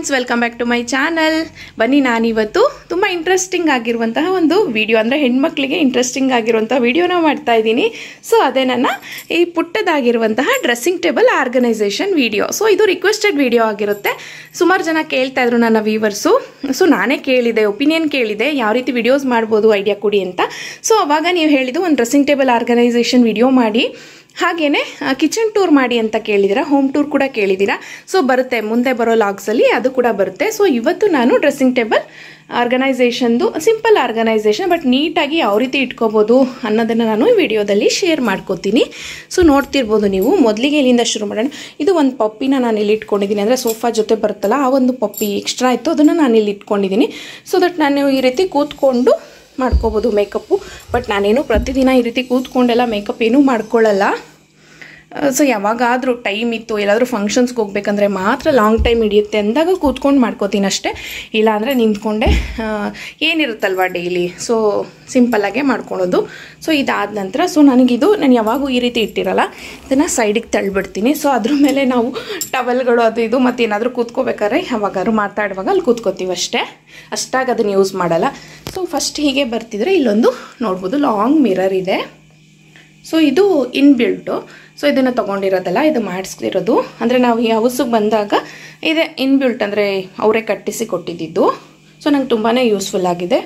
Friends, welcome back to my channel. ಬನ್ನಿ, ನಾನಿವತ್ತು ತುಂಬ ಇಂಟ್ರೆಸ್ಟಿಂಗ್ ಆಗಿರುವಂತಹ ಒಂದು ವಿಡಿಯೋ, ಅಂದರೆ ಹೆಣ್ಮಕ್ಳಿಗೆ ಇಂಟ್ರೆಸ್ಟಿಂಗ್ ಆಗಿರುವಂಥ ವಿಡಿಯೋನ ಮಾಡ್ತಾ ಇದ್ದೀನಿ. ಸೊ ಅದೇ ನನ್ನ ಈ ಪುಟ್ಟದಾಗಿರುವಂತಹ dressing table organisation video. So ಇದು ರಿಕ್ವೆಸ್ಟೆಡ್ ವಿಡಿಯೋ ಆಗಿರುತ್ತೆ. ಸುಮಾರು ಜನ ಕೇಳ್ತಾ ಇದ್ರು ನನ್ನ ವ್ಯೂವರ್ಸು. ಸೊ ನಾನೇ ಕೇಳಿದೆ, ಒಪಿನಿಯನ್ ಕೇಳಿದೆ, ಯಾವ ರೀತಿ ವಿಡಿಯೋಸ್ ಮಾಡ್ಬೋದು ಐಡಿಯಾ ಕೊಡಿ ಅಂತ. ಸೊ ಅವಾಗ ನೀವು ಹೇಳಿದ್ದು ಒಂದು ಡ್ರೆಸ್ಸಿಂಗ್ ಟೇಬಲ್ ಆರ್ಗನೈಸೇಷನ್ ವಿಡಿಯೋ ಮಾಡಿ, ಹಾಗೇನೆ ಕಿಚನ್ ಟೂರ್ ಮಾಡಿ ಅಂತ ಕೇಳಿದ್ದೀರಾ, ಹೋಮ್ ಟೂರ್ ಕೂಡ ಕೇಳಿದ್ದೀರಾ. ಸೊ ಬರುತ್ತೆ, ಮುಂದೆ ಬರೋ ಲಾಗ್ಸಲ್ಲಿ ಅದು ಕೂಡ ಬರುತ್ತೆ. ಸೊ ಇವತ್ತು ನಾನು ಡ್ರೆಸ್ಸಿಂಗ್ ಟೇಬಲ್ ಆರ್ಗನೈಸೇಷನ್ದು ಸಿಂಪಲ್ ಆರ್ಗನೈಸೇಷನ್, ಬಟ್ ನೀಟಾಗಿ ಯಾವ ರೀತಿ ಇಟ್ಕೋಬೋದು ಅನ್ನೋದನ್ನು ನಾನು ಈ ವಿಡಿಯೋದಲ್ಲಿ ಶೇರ್ ಮಾಡ್ಕೋತೀನಿ. ಸೊ ನೋಡ್ತಿರ್ಬೋದು ನೀವು. ಮೊದಲಿಗೆ ಇಲ್ಲಿಂದ ಶುರು ಮಾಡೋಣ. ಇದು ಒಂದು ಪಪ್ಪಿನ ನಾನು ಇಲ್ಲಿ ಇಟ್ಕೊಂಡಿದ್ದೀನಿ, ಅಂದರೆ ಸೋಫಾ ಜೊತೆ ಬರುತ್ತಲ್ಲ ಆ ಒಂದು ಪಪ್ಪಿ ಎಕ್ಸ್ಟ್ರಾ ಇತ್ತು, ಅದನ್ನು ನಾನು ಇಲ್ಲಿ ಇಟ್ಕೊಂಡಿದ್ದೀನಿ. ಸೊ ದಟ್ ನಾನು ಈ ರೀತಿ ಕೂತ್ಕೊಂಡು ಮಾಡ್ಕೋಬೋದು ಮೇಕಪ್ಪು. ಬಟ್ ನಾನೇನು ಪ್ರತಿದಿನ ಈ ರೀತಿ ಕೂತ್ಕೊಂಡೆಲ್ಲ ಮೇಕಪ್ ಏನೂ ಮಾಡ್ಕೊಳ್ಳಲ್ಲ. ಸೊ ಯಾವಾಗಾದರೂ ಟೈಮ್ ಇತ್ತು, ಎಲ್ಲಾದರೂ ಫಂಕ್ಷನ್ಸ್ಗೆ ಹೋಗ್ಬೇಕಂದ್ರೆ ಮಾತ್ರ ಲಾಂಗ್ ಟೈಮ್ ಹಿಡಿಯುತ್ತೆ ಅಂದಾಗ ಕೂತ್ಕೊಂಡು ಮಾಡ್ಕೋತೀನಿ ಅಷ್ಟೇ. ಇಲ್ಲಾಂದರೆ ನಿಂತ್ಕೊಂಡೆ ಏನಿರುತ್ತಲ್ವ ಡೈಲಿ, ಸೊ ಸಿಂಪಲ್ಲಾಗೆ ಮಾಡ್ಕೊಳೋದು. ಸೊ ಇದಾದ ನಂತರ ನಾನು ಯಾವಾಗೂ ಈ ರೀತಿ ಇಟ್ಟಿರಲ್ಲ, ಇದನ್ನು ಸೈಡಿಗೆ ತಳ್ಳಿಬಿಡ್ತೀನಿ. ಸೊ ಅದ್ರ ಮೇಲೆ ನಾವು ಟವಲ್ಗಳು ಅದು ಇದು ಮತ್ತು ಏನಾದರೂ ಕೂತ್ಕೋಬೇಕಾದ್ರೆ ಯಾವಾಗಾದ್ರು ಮಾತಾಡುವಾಗ ಅಲ್ಲಿ ಕೂತ್ಕೋತೀವಿ ಅಷ್ಟೇ, ಅಷ್ಟಾಗಿ ಅದನ್ನು ಯೂಸ್ ಮಾಡಲ್ಲ. ಸೊ ಫಸ್ಟ್ ಹೀಗೆ ಬರ್ತಿದ್ರೆ ಇಲ್ಲೊಂದು ನೋಡ್ಬೋದು ಲಾಂಗ್ ಮಿರರ್ ಇದೆ. ಸೊ ಇದು ಇನ್ಬಿಲ್ಟು. ಸೊ ಇದನ್ನು ತೊಗೊಂಡಿರೋದಲ್ಲ, ಇದು ಮಾಡಿಸ್ತಿರೋದು. ಅಂದರೆ ನಾವು ಈ ಹೌಸಿಗೆ ಬಂದಾಗ ಇದೆ ಇನ್ಬಿಲ್ಟ್, ಅಂದರೆ ಅವರೇ ಕಟ್ಟಿಸಿ ಕೊಟ್ಟಿದ್ದು. ಸೊ ನಂಗೆ ತುಂಬಾ ಯೂಸ್ಫುಲ್ ಆಗಿದೆ.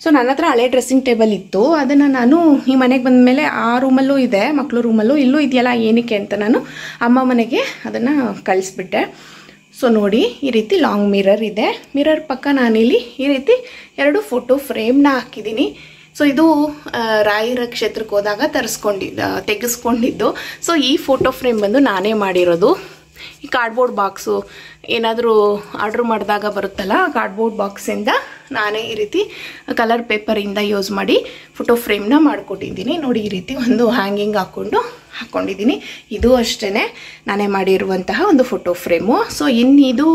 ಸೊ ನನ್ನ ಹತ್ರ ಹಳೆ ಡ್ರೆಸ್ಸಿಂಗ್ ಟೇಬಲ್ ಇತ್ತು, ಅದನ್ನು ನಾನು ಈ ಮನೆಗೆ ಬಂದ ಮೇಲೆ ಆ ರೂಮಲ್ಲೂ ಇದೆ, ಮಕ್ಕಳು ರೂಮಲ್ಲೂ ಇಲ್ಲೂ ಇದೆಯಲ್ಲ, ಏನಕ್ಕೆ ಅಂತ ನಾನು ಅಮ್ಮ ಮನೆಗೆ ಅದನ್ನು ಕಳಿಸ್ಬಿಟ್ಟೆ. ಸೊ ನೋಡಿ, ಈ ರೀತಿ ಲಾಂಗ್ ಮಿರರ್ ಇದೆ. ಮಿರರ್ ಪಕ್ಕ ನಾನಿಲ್ಲಿ ಈ ರೀತಿ 2 ಫೋಟೋ ಫ್ರೇಮ್ನ ಹಾಕಿದ್ದೀನಿ. ಸೊ ಇದು ರಾಯರ ಕ್ಷೇತ್ರಕ್ಕೆ ಹೋದಾಗ ತೆಗೆಸ್ಕೊಂಡಿದ್ದು. ಸೊ ಈ ಫೋಟೋ ಫ್ರೇಮ್ ಬಂದು ನಾನೇ ಮಾಡಿರೋದು. ಈ ಕಾರ್ಡ್ಬೋರ್ಡ್ ಬಾಕ್ಸು ಏನಾದರೂ ಆರ್ಡ್ರ್ ಮಾಡಿದಾಗ ಬರುತ್ತಲ್ಲ, ಕಾರ್ಡ್ಬೋರ್ಡ್ ಬಾಕ್ಸಿಂದ ನಾನೇ ಈ ರೀತಿ ಕಲರ್ ಪೇಪರಿಂದ ಯೂಸ್ ಮಾಡಿ ಫೋಟೋ ಫ್ರೇಮ್ನ ಮಾಡಿಕೊಟ್ಟಿದ್ದೀನಿ. ನೋಡಿ, ಈ ರೀತಿ ಒಂದು ಹ್ಯಾಂಗಿಂಗ್ ಹಾಕ್ಕೊಂಡಿದ್ದೀನಿ. ಇದು ಅಷ್ಟೇ ನಾನೇ ಮಾಡಿರುವಂತಹ ಒಂದು ಫೋಟೋ ಫ್ರೇಮು. ಸೊ ಇದು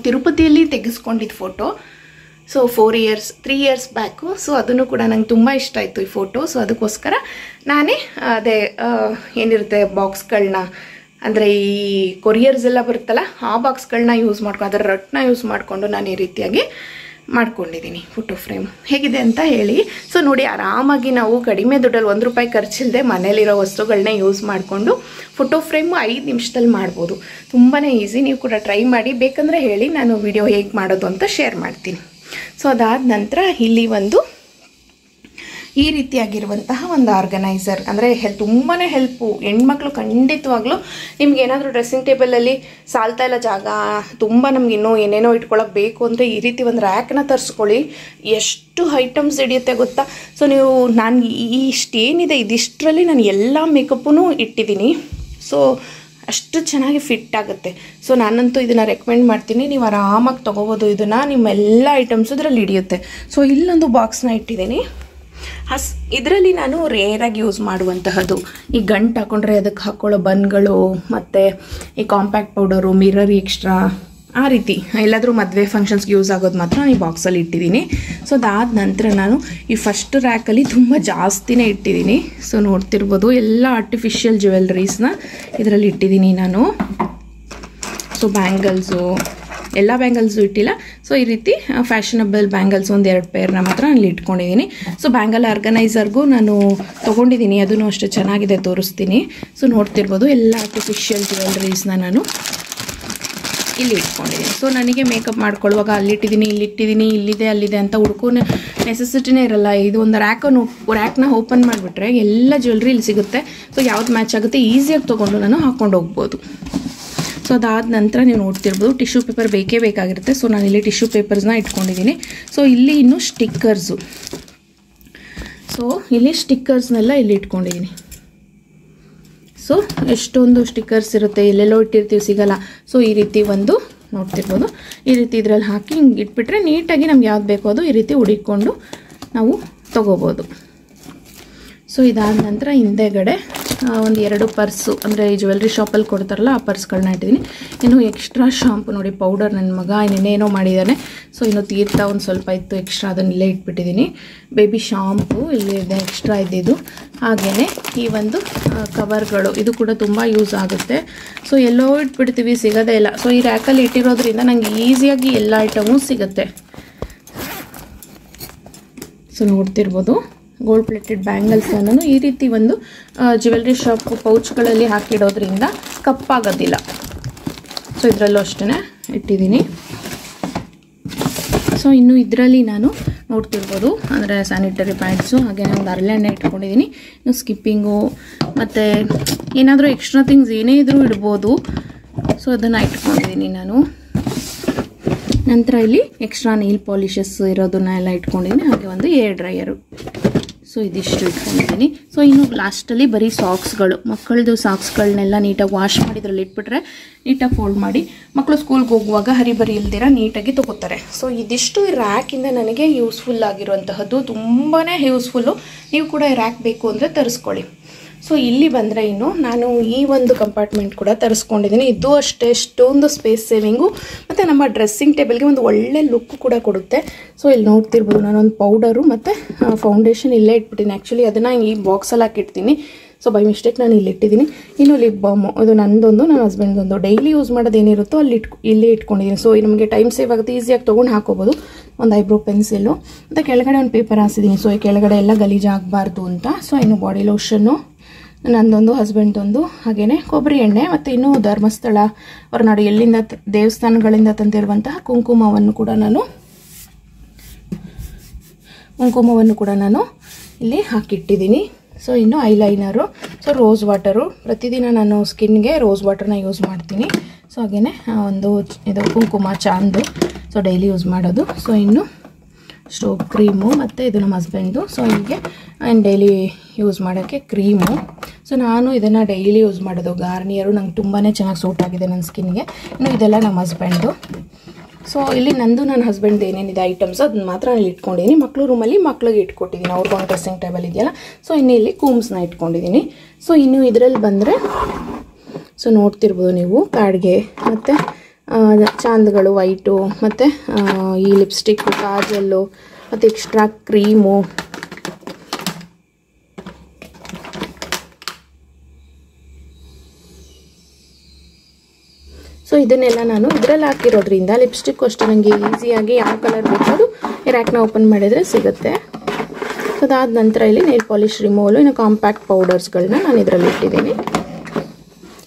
ತಿರುಪತಿಯಲ್ಲಿ ತೆಗೆಸ್ಕೊಂಡಿದ್ದು photo. So 3 years back. So ಅದನ್ನು ಕೂಡ ನಂಗೆ ತುಂಬ ಇಷ್ಟ ಆಯಿತು ಈ ಫೋಟೋ. ಸೊ ಅದಕ್ಕೋಸ್ಕರ ನಾನೇ ಅದೇ ಏನಿರುತ್ತೆ ಬಾಕ್ಸ್ಗಳನ್ನ, ಅಂದರೆ ಈ ಕೊರಿಯರ್ಸ್ ಎಲ್ಲ ಬರುತ್ತಲ್ಲ ಆ ಬಾಕ್ಸ್ಗಳನ್ನ ಯೂಸ್ ಮಾಡ್ಕೊಂಡು, ಅದರ ರಟ್ನ ಯೂಸ್ ಮಾಡಿಕೊಂಡು ನಾನು ಈ ರೀತಿಯಾಗಿ ಮಾಡ್ಕೊಂಡಿದ್ದೀನಿ ಫೋಟೋ ಫ್ರೇಮ್. ಹೇಗಿದೆ ಅಂತ ಹೇಳಿ. ಸೊ ನೋಡಿ, ಆರಾಮಾಗಿ ನಾವು ಕಡಿಮೆ ದುಡ್ಡಲ್ಲಿ ₹1 ಖರ್ಚಿಲ್ಲದೆ ಮನೇಲಿರೋ ವಸ್ತುಗಳನ್ನೇ ಯೂಸ್ ಮಾಡಿಕೊಂಡು ಫೋಟೋ ಫ್ರೇಮು 5 ನಿಮಿಷದಲ್ಲಿ ಮಾಡ್ಬೋದು. ತುಂಬಾ ಈಸಿ. ನೀವು ಕೂಡ ಟ್ರೈ ಮಾಡಿ, ಬೇಕಂದರೆ ಹೇಳಿ, ನಾನು ವಿಡಿಯೋ ಹೇಗೆ ಮಾಡೋದು ಅಂತ ಶೇರ್ ಮಾಡ್ತೀನಿ. ಸೊ ಅದಾದ ನಂತರ ಇಲ್ಲಿ ಒಂದು ಈ ರೀತಿಯಾಗಿರುವಂತಹ ಒಂದು ಆರ್ಗನೈಸರ್, ಅಂದರೆ ತುಂಬಾ ಹೆಲ್ಪು. ಹೆಣ್ಮಕ್ಳು ಖಂಡಿತವಾಗ್ಲೂ ನಿಮ್ಗೆ ಏನಾದರೂ ಡ್ರೆಸ್ಸಿಂಗ್ ಟೇಬಲಲ್ಲಿ ಸಾಲ್ತಾ ಇಲ್ಲ ಜಾಗ, ತುಂಬ ನಮ್ಗೆ ಇನ್ನೂ ಏನೇನೋ ಇಟ್ಕೊಳ್ಳೋಕೆ ಬೇಕು ಅಂದರೆ ಈ ರೀತಿ ಒಂದು ರ್ಯಾಕ್ನ ತರಿಸ್ಕೊಳ್ಳಿ. ಎಷ್ಟು ಐಟಮ್ಸ್ ಹಿಡಿಯುತ್ತೆ ಗೊತ್ತಾ. ಸೊ ನಾನು ಇಷ್ಟೇನಿದೆ ಇದಿಷ್ಟರಲ್ಲಿ ನಾನು ಎಲ್ಲ ಮೇಕಪ್ಪೂ ಇಟ್ಟಿದ್ದೀನಿ. ಸೊ ಅಷ್ಟು ಚೆನ್ನಾಗಿ ಫಿಟ್ ಆಗುತ್ತೆ. ಸೊ ನಾನಂತೂ ಇದನ್ನು ರೆಕಮೆಂಡ್ ಮಾಡ್ತೀನಿ. ನೀವು ಆರಾಮಾಗಿ ತೊಗೋಬೋದು ಇದನ್ನು, ನಿಮ್ಮೆಲ್ಲ ಐಟಮ್ಸ್ ಇದರಲ್ಲಿ ಹಿಡಿಯುತ್ತೆ. ಸೊ ಇಲ್ಲೊಂದು ಬಾಕ್ಸ್ನ ಇಟ್ಟಿದ್ದೀನಿ. ಇದರಲ್ಲಿ ನಾನು ರೇರಾಗಿ ಯೂಸ್ ಮಾಡುವಂತಹದ್ದು ಈ ಗಂಟು ಹಾಕೊಂಡ್ರೆ ಅದಕ್ಕೆ ಹಾಕೊಳ್ಳೋ ಬನ್ಗಳು, ಮತ್ತು ಈ ಕಾಂಪ್ಯಾಕ್ಟ್ ಪೌಡರು, ಮಿರರ್ ಎಕ್ಸ್ಟ್ರಾ, ಆ ರೀತಿ ಎಲ್ಲಾದರೂ ಮದುವೆ ಫಂಕ್ಷನ್ಸ್ಗೆ ಯೂಸ್ ಆಗೋದು ಮಾತ್ರ ನಾನು ಈ ಬಾಕ್ಸಲ್ಲಿ ಇಟ್ಟಿದ್ದೀನಿ. ಸೊ ಅದಾದ ನಂತರ ನಾನು ಈ ಫಸ್ಟ್ ರ್ಯಾಕಲ್ಲಿ ತುಂಬ ಜಾಸ್ತಿನೇ ಇಟ್ಟಿದ್ದೀನಿ. ಸೊ ನೋಡ್ತಿರ್ಬೋದು, ಎಲ್ಲ ಆರ್ಟಿಫಿಷಿಯಲ್ ಜ್ಯುವೆಲ್ರೀಸ್ನ ಇದರಲ್ಲಿ ಇಟ್ಟಿದ್ದೀನಿ ನಾನು. ಸೊ ಬ್ಯಾಂಗಲ್ಸು, ಎಲ್ಲ ಬ್ಯಾಂಗಲ್ಸು ಇಟ್ಟಿಲ್ಲ. ಸೊ ಈ ರೀತಿ ಫ್ಯಾಷನಬಲ್ ಬ್ಯಾಂಗಲ್ಸ್ 1-2 ಪೇರ್ನ ಮಾತ್ರ ಅಲ್ಲಿ ಇಟ್ಕೊಂಡಿದ್ದೀನಿ. ಸೊ ಬ್ಯಾಂಗಲ್ ಆರ್ಗನೈಸರ್ಗೂ ನಾನು ತೊಗೊಂಡಿದ್ದೀನಿ, ಅದೂ ಅಷ್ಟೇ ಚೆನ್ನಾಗಿದೆ, ತೋರಿಸ್ತೀನಿ. ಸೊ ನೋಡ್ತಿರ್ಬೋದು, ಎಲ್ಲ ಆರ್ಟಿಫಿಷಿಯಲ್ ಜ್ಯುವೆಲ್ರೀಸ್ನ ನಾನು ಇಲ್ಲಿ ಇಟ್ಕೊಂಡಿದ್ದೀನಿ. ಸೊ ನನಗೆ ಮೇಕಪ್ ಮಾಡ್ಕೊಳ್ಳುವಾಗ ಅಲ್ಲಿಟ್ಟಿದ್ದೀನಿ, ಇಲ್ಲಿದೆ ಅಲ್ಲಿದೆ ಅಂತ ಹುಡ್ಕೋ ನೆಸೆಸಿಟಿನೇ ಇರಲ್ಲ. ಇದು ಒಂದು ರ್ಯಾಕ್ನ ಓಪನ್ ಮಾಡಿಬಿಟ್ರೆ ಎಲ್ಲ ಜ್ಯುವೆಲ್ರಿ ಇಲ್ಲಿ ಸಿಗುತ್ತೆ. ಸೊ ಯಾವ್ದು ಮ್ಯಾಚ್ ಆಗುತ್ತೆ ಈಸಿಯಾಗಿ ತೊಗೊಂಡು ನಾನು ಹಾಕ್ಕೊಂಡು ಹೋಗ್ಬೋದು. ಸೊ ಅದಾದ ನಂತರ ನೀವು ನೋಡ್ತಿರ್ಬೋದು, ಟಿಶ್ಯೂ ಪೇಪರ್ ಬೇಕೇ ಬೇಕಾಗಿರುತ್ತೆ. ಸೊ ನಾನಿಲ್ಲಿ ಟಿಶ್ಯೂ ಪೇಪರ್ಸ್ನ ಇಟ್ಕೊಂಡಿದ್ದೀನಿ. ಸೊ ಇಲ್ಲಿ ಇನ್ನು ಸ್ಟಿಕ್ಕರ್ಸು, ಸೊ ಇಲ್ಲಿ ಸ್ಟಿಕ್ಕರ್ಸ್ನೆಲ್ಲ ಇಲ್ಲಿ ಇಟ್ಕೊಂಡಿದ್ದೀನಿ. ಸೊ ಎಷ್ಟೊಂದು ಸ್ಟಿಕ್ಕರ್ಸ್ ಇರುತ್ತೆ, ಎಲ್ಲೆಲ್ಲೋ ಇಟ್ಟಿರ್ತೀವಿ, ಸಿಗಲ್ಲ. ಸೊ ಈ ರೀತಿ ಒಂದು ನೋಡ್ತಿರ್ಬೋದು, ಈ ರೀತಿ ಇದರಲ್ಲಿ ಹಾಕಿ ಹಿಂಗೆ ಇಟ್ಬಿಟ್ರೆ ನೀಟಾಗಿ ನಮ್ಗೆ ಯಾವ್ದು ಬೇಕೋ ಅದು ಈ ರೀತಿ ಹುಡಿಕೊಂಡು ನಾವು ತೊಗೋಬೋದು. ಸೊ ಇದಾದ ನಂತರ ಹಿಂದೆಗಡೆ ಒಂದು 2 ಪರ್ಸು ಅಂದರೆ ಈ ಜ್ಯುವೆಲ್ರಿ ಶಾಪಲ್ಲಿ ಕೊಡ್ತಾರಲ್ಲ ಆ ಪರ್ಸ್ಗಳನ್ನ ಇಟ್ಟಿದ್ದೀನಿ. ಇನ್ನು ಎಕ್ಸ್ಟ್ರಾ ಶಾಂಪು ನೋಡಿ, ಪೌಡರ್ ನನ್ನ ಮಗ ಇನ್ನೇನೋ ಮಾಡಿದ್ದಾನೆ. ಸೊ ಇನ್ನು ತೀರ್ಥ ಒಂದು ಸ್ವಲ್ಪ ಇತ್ತು ಎಕ್ಸ್ಟ್ರಾ, ಅದನ್ನು ಇಲ್ಲೇ ಇಟ್ಬಿಟ್ಟಿದ್ದೀನಿ. ಬೇಬಿ ಶಾಂಪು ಇಲ್ಲಿದೆ ಎಕ್ಸ್ಟ್ರಾ ಇದ್ದಿದ್ದು. ಹಾಗೆಯೇ ಈ ಒಂದು ಕವರ್ಗಳು, ಇದು ಕೂಡ ತುಂಬ ಯೂಸ್ ಆಗುತ್ತೆ. ಸೊ ಎಲ್ಲೋ ಇಟ್ಬಿಡ್ತೀವಿ, ಸಿಗೋದೇ ಇಲ್ಲ. ಸೊ ಈ ರ್ಯಾಕಲ್ಲಿ ಇಟ್ಟಿರೋದ್ರಿಂದ ನನಗೆ ಈಸಿಯಾಗಿ ಎಲ್ಲ ಐಟಮು ಸಿಗುತ್ತೆ. ಸೊ ನೋಡ್ತಿರ್ಬೋದು, ಗೋಲ್ಡ್ ಪ್ಲೇಟೆಡ್ ಬ್ಯಾಂಗಲ್ಸ್ ನಾನು ಈ ರೀತಿ ಒಂದು ಜ್ಯುವೆಲ್ರಿ ಶಾಪ್ ಪೌಚ್ಗಳಲ್ಲಿ ಹಾಕಿಡೋದ್ರಿಂದ ಕಪ್ಪಾಗೋದಿಲ್ಲ. ಸೊ ಇದರಲ್ಲೂ ಅಷ್ಟೇ ಇಟ್ಟಿದ್ದೀನಿ. ಸೊ ಇನ್ನು ಇದರಲ್ಲಿ ನಾನು ನೋಡ್ತಿರ್ಬೋದು, ಅಂದರೆ ಸ್ಯಾನಿಟರಿ ಪ್ಯಾಡ್ಸು, ಹಾಗೆ ಒಂದು ಹರಳೆಣ್ಣೆ ಇಟ್ಕೊಂಡಿದ್ದೀನಿ. ಇನ್ನು ಸ್ಕಿಪ್ಪಿಂಗು ಮತ್ತು ಏನಾದರೂ ಎಕ್ಸ್ಟ್ರಾ ಥಿಂಗ್ಸ್ ಏನೇ ಇದ್ರೂ ಇಡ್ಬೋದು. ಸೊ ಅದನ್ನು ಇಟ್ಕೊಂಡಿದ್ದೀನಿ ನಾನು. ನಂತರ ಇಲ್ಲಿ ಎಕ್ಸ್ಟ್ರಾ ನೀಲ್ ಪಾಲಿಷಸ್ ಇರೋದನ್ನ ಎಲ್ಲ ಇಟ್ಕೊಂಡಿದ್ದೀನಿ. ಹಾಗೆ ಒಂದು ಏರ್ ಡ್ರೈಯರು. ಸೊ ಇದಿಷ್ಟು ಇಟ್ಕೊಂಡಿದ್ದೀನಿ. ಸೊ ಇನ್ನು ಲಾಸ್ಟಲ್ಲಿ ಬರೀ ಸಾಕ್ಸ್ಗಳು, ಮಕ್ಕಳದು ಸಾಕ್ಸ್ಗಳನ್ನೆಲ್ಲ ನೀಟಾಗಿ ವಾಶ್ ಮಾಡಿ ಇದರಲ್ಲಿ ಇಟ್ಬಿಟ್ರೆ ನೀಟಾಗಿ ಫೋಲ್ಡ್ ಮಾಡಿ ಮಕ್ಕಳು ಸ್ಕೂಲ್ಗೆ ಹೋಗುವಾಗ ಹರಿಬರಿ ಇಲ್ದಿರ ನೀಟಾಗಿ ತೊಗೋತಾರೆ. ಸೊ ಇದಿಷ್ಟು ರ್ಯಾಕಿಂದ ನನಗೆ ಯೂಸ್ಫುಲ್ ಆಗಿರುವಂತಹದ್ದು, ತುಂಬಾ ಯೂಸ್ಫುಲ್ಲು. ನೀವು ಕೂಡ ರ್ಯಾಕ್ ಬೇಕು ಅಂದರೆ ತರಿಸ್ಕೊಳ್ಳಿ. ಸೊ ಇಲ್ಲಿ ಬಂದರೆ ಇನ್ನು ನಾನು ಈ ಒಂದು ಕಂಪಾರ್ಟ್ಮೆಂಟ್ ಕೂಡ ತರಿಸ್ಕೊಂಡಿದ್ದೀನಿ. ಇದು ಅಷ್ಟೇ ಎಷ್ಟೊಂದು ಸ್ಪೇಸ್ ಸೇವಿಂಗು ಮತ್ತು ನಮ್ಮ ಡ್ರೆಸ್ಸಿಂಗ್ ಟೇಬಲ್ಗೆ ಒಂದು ಒಳ್ಳೆ ಲುಕ್ ಕೂಡ ಕೊಡುತ್ತೆ. ಸೊ ಇಲ್ಲಿ ನೋಡ್ತಿರ್ಬೋದು, ನಾನೊಂದು ಪೌಡರು ಮತ್ತು ಫೌಂಡೇಶನ್ ಇಲ್ಲೇ ಇಟ್ಬಿಟ್ಟಿನಿ. ಆ್ಯಕ್ಚುಲಿ ಅದನ್ನು ಈ ಬಾಕ್ಸಲ್ಲಿ ಹಾಕಿಡ್ತೀನಿ. ಸೊ ಬೈ ಮಿಸ್ಟೇಕ್ ನಾನು ಇಲ್ಲಿ ಇಟ್ಟಿದ್ದೀನಿ. ಇನ್ನು ಲಿಪ್ ಬಾಮು, ಅದು ನನ್ನದೊಂದು, ನನ್ನ ಹಸ್ಬೆಂಡ್ದೊಂದು. ಡೈಲಿ ಯೂಸ್ ಮಾಡೋದು ಏನಿರುತ್ತೋ ಅಲ್ಲಿ ಇಲ್ಲಿ ಇಟ್ಕೊಂಡಿದ್ದೀನಿ. ಸೊ ನಮಗೆ ಟೈಮ್ ಸೇವ್ ಆಗುತ್ತೆ, ಈಸಿಯಾಗಿ ತೊಗೊಂಡು ಹಾಕೋಬೋದು. ಒಂದು ಐಬ್ರೋ ಪೆನ್ಸಿಲು ಮತ್ತು ಕೆಳಗಡೆ ಒಂದು ಪೇಪರ್ ಹಾಸಿದ್ದೀನಿ. ಸೊ ಈ ಕೆಳಗಡೆ ಎಲ್ಲ ಗಲೀಜಾಗಬಾರ್ದು ಅಂತ. ಸೊ ಇನ್ನು ಬಾಡಿ ಲೋಷನ್ನು ನಂದೊಂದು, ಹಸ್ಬೆಂಡ್ದೊಂದು, ಹಾಗೆಯೇ ಕೊಬ್ಬರಿ ಎಣ್ಣೆ ಮತ್ತು ಇನ್ನೂ ಧರ್ಮಸ್ಥಳ ಹೊರನಾಡು ಎಲ್ಲಿಂದ ದೇವಸ್ಥಾನಗಳಿಂದ ತಂದಿರುವಂತಹ ಕುಂಕುಮವನ್ನು ಕೂಡ ನಾನು ಇಲ್ಲಿ ಹಾಕಿಟ್ಟಿದ್ದೀನಿ. ಸೊ ಇನ್ನು ಐಲೈನರು, ಸೊ ರೋಸ್ ವಾಟರು, ಪ್ರತಿದಿನ ನಾನು ಸ್ಕಿನ್ಗೆ ರೋಸ್ ವಾಟರ್ನ ಯೂಸ್ ಮಾಡ್ತೀನಿ. ಸೊ ಹಾಗೆಯೇ ಒಂದು ಇದು ಕುಂಕುಮ ಚಾಂದು, ಸೊ ಡೈಲಿ ಯೂಸ್ ಮಾಡೋದು. ಸೊ ಇನ್ನು ಸ್ಟೋವ್ ಕ್ರೀಮು ಮತ್ತು ಇದು ನಮ್ಮ ಹಸ್ಬೆಂಡು. ಸೊ ಹೀಗೆ ಡೈಲಿ ಯೂಸ್ ಮಾಡೋಕ್ಕೆ ಕ್ರೀಮು. ಸೊ ನಾನು ಇದನ್ನು ಡೈಲಿ ಯೂಸ್ ಮಾಡೋದು. ಗಾರ್ನಿಯರು ನಂಗೆ ತುಂಬಾ ಚೆನ್ನಾಗಿ ಸೂಟ್ ಆಗಿದೆ ನನ್ನ ಸ್ಕಿನ್ಗೆ. ಇನ್ನು ಇದೆಲ್ಲ ನಮ್ಮ ಹಸ್ಬೆಂಡು. ಸೊ ಇಲ್ಲಿ ನಂದು ನನ್ನ ಹಸ್ಬೆಂಡ್ ಏನೇನಿದೆ ಐಟಮ್ಸ್ ಅದನ್ನ ಮಾತ್ರ ನಾನು ಇಟ್ಕೊಂಡಿದ್ದೀನಿ. ಮಕ್ಕಳು ರೂಮಲ್ಲಿ ಮಕ್ಳಿಗೆ ಇಟ್ಕೊಟ್ಟಿದ್ದೀನಿ, ಅವ್ರಿಗೊಂದು ಡ್ರೆಸ್ಸಿಂಗ್ ಟೇಬಲ್ ಇದೆಯಲ್ಲ. ಸೊ ಇನ್ನು ಇಲ್ಲಿ ಕೂಮ್ಸ್ನ ಇಟ್ಕೊಂಡಿದ್ದೀನಿ. ಸೊ ಇನ್ನು ಇದರಲ್ಲಿ ಬಂದರೆ ಸೊ ನೋಡ್ತಿರ್ಬೋದು ನೀವು, ಪ್ಯಾಡ್ಗೆ ಮತ್ತು ಚಾಂದ್ಗಳು ವೈಟು ಮತ್ತು ಈ ಲಿಪ್ಸ್ಟಿಕ್ಕು, ಕಾಜಲ್ಲು ಮತ್ತು ಎಕ್ಸ್ಟ್ರಾ ಕ್ರೀಮು, ಸೊ ಇದನ್ನೆಲ್ಲ ನಾನು ಇದರಲ್ಲಿ ಹಾಕಿರೋದ್ರಿಂದ ಲಿಪ್ಸ್ಟಿಕ್ಕು ಅಷ್ಟೇ ನನಗೆ ಈಸಿಯಾಗಿ ಯಾವ ಕಲರ್ ಬೇಕಾದ್ರೂ ರ್ಯಾಕ್ನ ಓಪನ್ ಮಾಡಿದರೆ ಸಿಗುತ್ತೆ. ಸೊ ಅದಾದ ನಂತರ ಇಲ್ಲಿ ನೈಲ್ ಪಾಲಿಶ್ ರಿಮೂವಲು, ಇನ್ನು ಕಾಂಪ್ಯಾಕ್ಟ್ ಪೌಡರ್ಸ್ಗಳನ್ನ ನಾನು ಇದರಲ್ಲಿ ಇಟ್ಟಿದ್ದೀನಿ.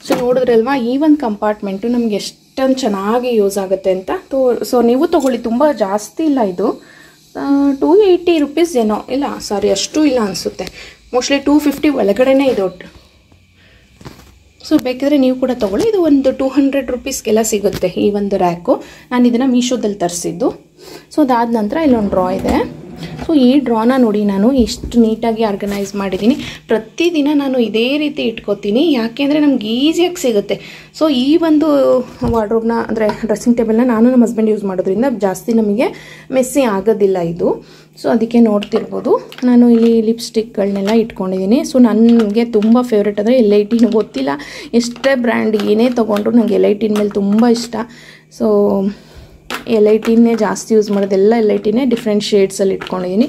ಸೊ ನೋಡಿದ್ರಲ್ವಾ, ಈ ಒಂದು ಕಂಪಾರ್ಟ್ಮೆಂಟು ನಮಗೆ ಎಷ್ಟೊಂದು ಚೆನ್ನಾಗಿ ಯೂಸ್ ಆಗುತ್ತೆ ಅಂತ. ಸೊ ನೀವು ತೊಗೊಳ್ಳಿ, ತುಂಬ ಜಾಸ್ತಿ ಇಲ್ಲ ಇದು. 280 ರುಪೀಸ್ ಏನೋ, ಇಲ್ಲ ಸಾರಿ ಅಷ್ಟು ಇಲ್ಲ ಅನಿಸುತ್ತೆ, ಮೋಸ್ಟ್ಲಿ 250 ಒಳಗಡೆನೇ ಇದು ಒಟ್ಟು. ಸೊ ಬೇಕಾದರೆ ನೀವು ಕೂಡ ತೊಗೊಳ್ಳಿ. ಇದು ಒಂದು 200 ರುಪೀಸ್ಗೆಲ್ಲ ಸಿಗುತ್ತೆ ಈ ಒಂದು ರ್ಯಾಕು. ನಾನು ಇದನ್ನು ಮೀಶೋದಲ್ಲಿ ತರಿಸಿದ್ದು. ಸೊ ಅದಾದ ನಂತರ ಇಲ್ಲೊಂದು ಡ್ರಾ ಇದೆ. ಸೊ ಈ ಡ್ರಾನ ನೋಡಿ ನಾನು ಎಷ್ಟು ನೀಟಾಗಿ ಆರ್ಗನೈಸ್ ಮಾಡಿದ್ದೀನಿ. ಪ್ರತಿದಿನ ನಾನು ಇದೇ ರೀತಿ ಇಟ್ಕೋತೀನಿ, ಯಾಕೆಂದರೆ ನಮ್ಗೆ ಈಸಿಯಾಗಿ ಸಿಗುತ್ತೆ. ಸೊ ಈ ಒಂದು ವಾರ್ಡ್ರೋಬ್ನ ಅಂದರೆ ಡ್ರೆಸ್ಸಿಂಗ್ ಟೇಬಲ್ನ ನಾನು ನಮ್ಮ ಹಸ್ಬೆಂಡ್ ಯೂಸ್ ಮಾಡೋದ್ರಿಂದ ಜಾಸ್ತಿ ನಮಗೆ ಮೆಸ್ಸಿ ಆಗೋದಿಲ್ಲ ಇದು. ಸೊ ಅದಕ್ಕೆ ನೋಡ್ತಿರ್ಬೋದು, ನಾನು ಇಲ್ಲಿ ಲಿಪ್ಸ್ಟಿಕ್ಗಳನ್ನೆಲ್ಲ ಇಟ್ಕೊಂಡಿದ್ದೀನಿ. ಸೊ ನನಗೆ ತುಂಬ ಫೇವ್ರೇಟ್ ಅಂದರೆ LIT. ಗೊತ್ತಿಲ್ಲ ಎಷ್ಟೇ ಬ್ರ್ಯಾಂಡ್ ಏನೇ ತೊಗೊಂಡ್ರು ನನಗೆ LIT ಮೇಲೆ ತುಂಬ ಇಷ್ಟ. ಸೊ LITನೇ ಜಾಸ್ತಿ ಯೂಸ್ ಮಾಡೋದು, ಎಲ್ಲ LITನೇ ಡಿಫ್ರೆಂಟ್ ಶೇಡ್ಸಲ್ಲಿ ಇಟ್ಕೊಂಡಿದ್ದೀನಿ.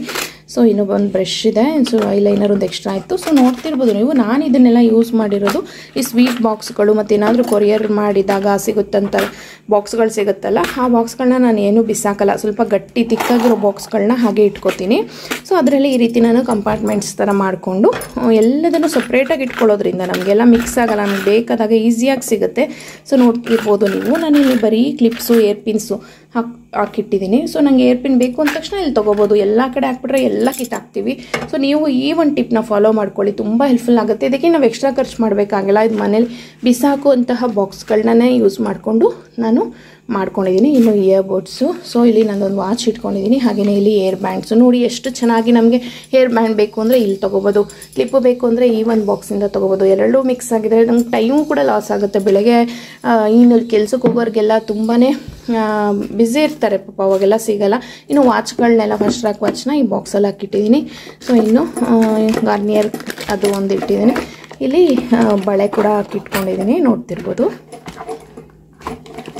ಸೊ ಇನ್ನೊಬ್ಬ ಒಂದು ಬ್ರಷ್ ಇದೆ. ಸೊ ಐಲೈನರ್ ಒಂದು ಎಕ್ಸ್ಟ್ರಾ ಆಯಿತು. ಸೊ ನೋಡ್ತಿರ್ಬೋದು ನೀವು, ನಾನು ಇದನ್ನೆಲ್ಲ ಯೂಸ್ ಮಾಡಿರೋದು ಈ ಸ್ವೀಟ್ ಬಾಕ್ಸ್ಗಳು ಮತ್ತು ಏನಾದರೂ ಕೊರಿಯರ್ ಮಾಡಿದಾಗ ಸಿಗುತ್ತಂತ ಬಾಕ್ಸ್ಗಳು ಸಿಗುತ್ತಲ್ಲ, ಆ ಬಾಕ್ಸ್ಗಳನ್ನ ನಾನು ಏನೂ ಬಿಸಾಕಲ್ಲ. ಸ್ವಲ್ಪ ಗಟ್ಟಿ ತಿಕ್ಕಾಗಿರೋ ಬಾಕ್ಸ್ಗಳನ್ನ ಹಾಗೆ ಇಟ್ಕೋತೀನಿ. ಸೊ ಅದರಲ್ಲಿ ಈ ರೀತಿ ನಾನು ಕಂಪಾರ್ಟ್ಮೆಂಟ್ಸ್ ಥರ ಮಾಡಿಕೊಂಡು ಎಲ್ಲದನ್ನು ಸಪ್ರೇಟಾಗಿ ಇಟ್ಕೊಳ್ಳೋದ್ರಿಂದ ನಮಗೆಲ್ಲ ಮಿಕ್ಸ್ ಆಗಲ್ಲ, ನಮಗೆ ಬೇಕಾದಾಗ ಈಸಿಯಾಗಿ ಸಿಗುತ್ತೆ. ಸೊ ನೋಡ್ತಿರ್ಬೋದು ನೀವು, ನಾನಿಲ್ಲಿ ಬರೀ ಕ್ಲಿಪ್ಸು, ಏರ್ ಪಿನ್ಸು ಹಾಕಿಟ್ಟಿದ್ದೀನಿ. ಸೊ ನನಗೆ ಏರ್ ಪಿನ್ ಬೇಕು ಅಂದ ತಕ್ಷಣ ಇಲ್ಲಿ ತೊಗೋಬೋದು. ಎಲ್ಲ ಕಡೆ ಹಾಕ್ಬಿಟ್ರೆ ಎಲ್ಲ ಕಿತ್ತಾಕ್ತೀವಿ. ಸೊ ನೀವು ಈ ಒಂದು ಟಿಪ್ನ ಫಾಲೋ ಮಾಡ್ಕೊಳ್ಳಿ, ತುಂಬ ಹೆಲ್ಪ್ಫುಲ್ ಆಗುತ್ತೆ. ಇದಕ್ಕೆ ನಾವು ಎಕ್ಸ್ಟ್ರಾ ಖರ್ಚು ಮಾಡಬೇಕಾಗಿಲ್ಲ. ಇದು ಮನೇಲಿ ಬಿಸಾಕುವಂತಹ ಬಾಕ್ಸ್ಗಳನ್ನೇ ಯೂಸ್ ಮಾಡಿಕೊಂಡು ನಾನು ಮಾಡ್ಕೊಂಡಿದ್ದೀನಿ. ಇನ್ನು ಇಯರ್ ಬಡ್ಸು, ಸೊ ಇಲ್ಲಿ ನಾನೊಂದು ವಾಚ್ ಇಟ್ಕೊಂಡಿದ್ದೀನಿ. ಹಾಗೆಯೇ ಇಲ್ಲಿ ಏರ್ ಬ್ಯಾಂಡ್ಸು ನೋಡಿ ಎಷ್ಟು ಚೆನ್ನಾಗಿ ನಮಗೆ ಹೇರ್ ಬ್ಯಾಂಡ್ ಬೇಕು ಅಂದರೆ ಇಲ್ಲಿ ತೊಗೋಬೋದು, ಕ್ಲಿಪ್ಪು ಬೇಕು ಅಂದರೆ ಈ ಒಂದು ಬಾಕ್ಸಿಂದ ತೊಗೋಬೋದು. ಎರಡೂ ಮಿಕ್ಸ್ ಆಗಿದ್ರೆ ನಮ್ಗೆ ಟೈಮು ಕೂಡ ಲಾಸ್ ಆಗುತ್ತೆ. ಬೆಳಗ್ಗೆ ಇನ್ನು ಕೆಲ್ಸಕ್ಕೆ ಹೋಗೋರಿಗೆಲ್ಲ ತುಂಬಾ ಬ್ಯುಸಿ ಇರ್ತಾರೆ ಪಾಪ, ಅವಾಗೆಲ್ಲ ಸಿಗೋಲ್ಲ. ಇನ್ನು ವಾಚ್ಗಳನ್ನೆಲ್ಲ ಫಸ್ಟ್ ರಾಕ್ ವಾಚ್ನ ಈ ಬಾಕ್ಸಲ್ಲಿ ಹಾಕಿಟ್ಟಿದ್ದೀನಿ. ಸೊ ಇನ್ನು ಗಾರ್ನಿಯರ್ ಅದು ಒಂದು ಇಟ್ಟಿದ್ದೀನಿ. ಇಲ್ಲಿ ಬಳೆ ಕೂಡ ಹಾಕಿಟ್ಕೊಂಡಿದ್ದೀನಿ, ನೋಡ್ತಿರ್ಬೋದು.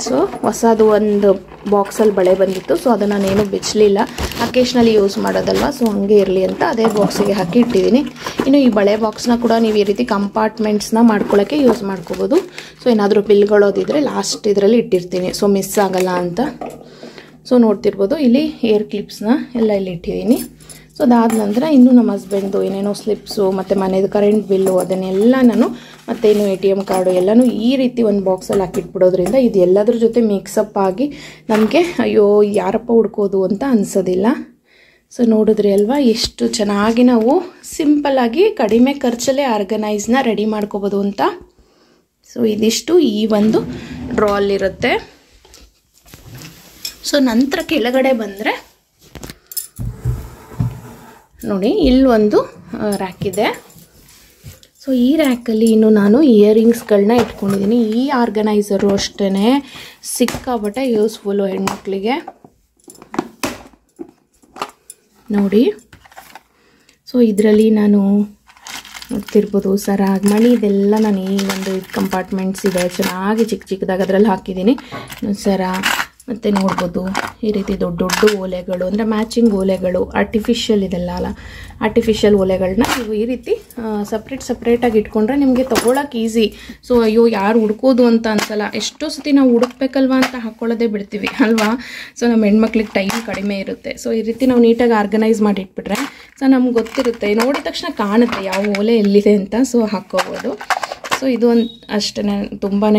ಸೊ ಹೊಸದು ಒಂದು ಬಾಕ್ಸಲ್ಲಿ ಬಳೆ ಬಂದಿತ್ತು, ಸೊ ಅದನ್ನು ನಾನೇನು ಬಿಚ್ಚಲಿಲ್ಲ, ಅಕೇಶ್ನಲಿ ಯೂಸ್ ಮಾಡೋದಲ್ವ, ಸೊ ಹಂಗೆ ಇರಲಿ ಅಂತ ಅದೇ ಬಾಕ್ಸಿಗೆ ಹಾಕಿ ಇಟ್ಟಿದ್ದೀನಿ. ಇನ್ನು ಈ ಬಳೆ ಬಾಕ್ಸ್ನ ಕೂಡ ನೀವು ಈ ರೀತಿ ಕಂಪಾರ್ಟ್ಮೆಂಟ್ಸ್ನ ಮಾಡ್ಕೊಳ್ಳೋಕ್ಕೆ ಯೂಸ್ ಮಾಡ್ಕೋಬೋದು. ಸೊ ಏನಾದರೂ ಬಿಲ್ಗಳೋದಿದ್ರೆ ಲಾಸ್ಟ್ ಇದರಲ್ಲಿ ಇಟ್ಟಿರ್ತೀನಿ, ಸೊ ಮಿಸ್ ಆಗಲ್ಲ ಅಂತ. ಸೊ ನೋಡ್ತಿರ್ಬೋದು ಇಲ್ಲಿ ಏರ್ ಕ್ಲಿಪ್ಸ್ನ ಎಲ್ಲ ಇಲ್ಲಿ ಇಟ್ಟಿದ್ದೀನಿ. ಸೊ ಅದಾದ ನಂತರ ಇನ್ನು ನಮ್ಮ ಹಸ್ಬೆಂಡ್ದು ಏನೇನೋ ಸ್ಲಿಪ್ಸು ಮತ್ತು ಮನೆಯದು ಕರೆಂಟ್ ಬಿಲ್ಲು ಅದನ್ನೆಲ್ಲ ನಾನು ಮತ್ತು ಇನ್ನು ATM ಕಾರ್ಡು ಎಲ್ಲನೂ ಈ ರೀತಿ ಒಂದು ಬಾಕ್ಸಲ್ಲಿ ಹಾಕಿಟ್ಬಿಡೋದ್ರಿಂದ ಇದು ಎಲ್ಲದ್ರ ಜೊತೆ ಮಿಕ್ಸಪ್ ಆಗಿ ನಮಗೆ ಅಯ್ಯೋ ಯಾರಪ್ಪ ಹುಡ್ಕೋದು ಅಂತ ಅನಿಸೋದಿಲ್ಲ. ಸೊ ನೋಡಿದ್ರಿ ಅಲ್ವಾ ಎಷ್ಟು ಚೆನ್ನಾಗಿ ನಾವು ಸಿಂಪಲ್ಲಾಗಿ ಕಡಿಮೆ ಖರ್ಚಲ್ಲೇ ಆರ್ಗನೈಸ್ನ ರೆಡಿ ಮಾಡ್ಕೋಬೋದು ಅಂತ. ಸೊ ಇದಿಷ್ಟು ಈ ಒಂದು ಡ್ರಾಲ್ಲಿರುತ್ತೆ. ಸೊ ನಂತರ ಕೆಳಗಡೆ ಬಂದರೆ ನೋಡಿ ಇಲ್ಲೊಂದು ರ್ಯಾಕ್ ಇದೆ. ಸೊ ಈ ರ್ಯಾಕಲ್ಲಿ ಇನ್ನು ನಾನು ಇಯರಿಂಗ್ಸ್ಗಳನ್ನ ಇಟ್ಕೊಂಡಿದ್ದೀನಿ. ಈ ಆರ್ಗನೈಸರು ಅಷ್ಟೇ ಸಿಕ್ಕಾಪಟ್ಟೆ ಯೂಸ್ಫುಲ್ಲು ಹೆಣ್ಮಕ್ಳಿಗೆ ನೋಡಿ. ಸೊ ಇದರಲ್ಲಿ ನಾನು ನೋಡ್ತಿರ್ಬೋದು ಸರ ಮಣಿ ಇದೆಲ್ಲ ನಾನು ಈ ಒಂದು ಕಂಪಾರ್ಟ್ಮೆಂಟ್ಸ್ ಇದೆ ಚೆನ್ನಾಗಿ ಚಿಕ್ಕ ಚಿಕ್ಕದಾಗಿ ಅದರಲ್ಲಿ ಹಾಕಿದ್ದೀನಿ. ಸರ ಮತ್ತು ನೋಡ್ಬೋದು ಈ ರೀತಿ ದೊಡ್ಡ ದೊಡ್ಡ ಓಲೆಗಳು ಅಂದರೆ ಮ್ಯಾಚಿಂಗ್ ಓಲೆಗಳು, ಆರ್ಟಿಫಿಷಿಯಲ್ ಇದೆಲ್ಲ ಅಲ್ಲ, ಆರ್ಟಿಫಿಷಿಯಲ್ ಓಲೆಗಳನ್ನ ನೀವು ಈ ರೀತಿ ಸಪ್ರೇಟಾಗಿ ಇಟ್ಕೊಂಡ್ರೆ ನಿಮಗೆ ತೊಗೊಳಕ್ಕೆ ಈಸಿ. ಸೊ ಅಯ್ಯೋ ಯಾರು ಹುಡ್ಕೋದು ಅಂತ ಅನ್ಸಲ್ಲ. ಎಷ್ಟೋ ಸತಿ ನಾವು ಹುಡುಕ್ಬೇಕಲ್ವ ಅಂತ ಹಾಕ್ಕೊಳ್ಳೋದೇ ಬಿಡ್ತೀವಿ ಅಲ್ವಾ. ಸೊ ನಮ್ಮ ಹೆಣ್ಮಕ್ಳಿಗೆ ಟೈಮ್ ಕಡಿಮೆ ಇರುತ್ತೆ. ಸೊ ಈ ರೀತಿ ನಾವು ನೀಟಾಗಿ ಆರ್ಗನೈಸ್ ಮಾಡಿ ಇಟ್ಬಿಟ್ರೆ ಸೊ ನಮ್ಗೆ ಗೊತ್ತಿರುತ್ತೆ, ನೋಡಿದ ತಕ್ಷಣ ಕಾಣುತ್ತೆ ಯಾವ ಓಲೆ ಎಲ್ಲಿದೆ ಅಂತ. ಸೊ ಹಾಕ್ಕೋಬೋದು. ಸೊ ಇದು ಒಂದು ಅಷ್ಟೇ ತುಂಬಾ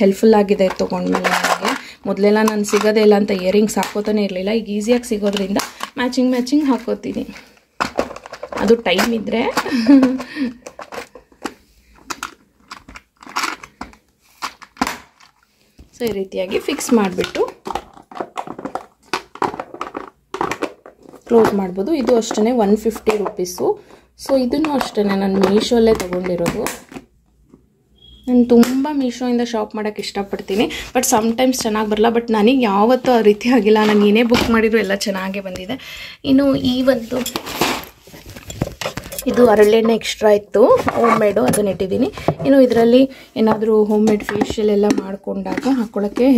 ಹೆಲ್ಪ್ಫುಲ್ ಆಗಿದೆ ತೊಗೊಂಡ್ಮೇಲೆ. ನನಗೆ ಮೊದಲೆಲ್ಲ ನಾನು ಸಿಗೋದೇ ಇಲ್ಲ ಅಂತ ಇಯರಿಂಗ್ಸ್ ಹಾಕೋತಾನೆ ಇರಲಿಲ್ಲ. ಈಗ ಈಸಿಯಾಗಿ ಸಿಗೋದ್ರಿಂದ ಮ್ಯಾಚಿಂಗ್ ಹಾಕೋತೀನಿ. ಅದು ಟೈಮ್ ಇದ್ದರೆ ಸೊ ಈ ರೀತಿಯಾಗಿ ಫಿಕ್ಸ್ ಮಾಡಿಬಿಟ್ಟು ಕ್ಲೋಸ್ ಮಾಡ್ಬೋದು. ಇದು ಅಷ್ಟೇ 150 ರೂಪೀಸು. ಸೊ ಇದನ್ನು ಅಷ್ಟೇ ನಾನು ಮೀಶೋಲ್ಲೇ ತೊಗೊಂಡಿರೋದು. ನಾನು ತುಂಬ ಮೀಶೋಯಿಂದ ಶಾಪ್ ಮಾಡೋಕ್ಕೆ ಇಷ್ಟಪಡ್ತೀನಿ, ಬಟ್ ಸಮ್ಟೈಮ್ಸ್ ಚೆನ್ನಾಗಿ ಬರಲ್ಲ. ಬಟ್ ನನಗೆ ಯಾವತ್ತೂ ಆ ರೀತಿ ಆಗಿಲ್ಲ. ನಾನು ಏನೇ ಬುಕ್ ಮಾಡಿದ್ರು ಎಲ್ಲ ಚೆನ್ನಾಗೇ ಬಂದಿದೆ. ಇನ್ನು ಈ ಒಂದು ಇದು ಹರಳೆಣ್ಣೆ ಎಕ್ಸ್ಟ್ರಾ ಇತ್ತು, ಹೋಮ್ ಮೇಡು, ಅದನ್ನ ಇಟ್ಟಿದ್ದೀನಿ. ಇನ್ನು ಇದರಲ್ಲಿ ಏನಾದರೂ ಹೋಮ್ ಮೇಡ್ ಫೇಶಿಯಲ್ ಎಲ್ಲ ಮಾಡಿಕೊಂಡಾಗ ಹಾಕ್ಕೊಳ್ಳೋಕ್ಕೆ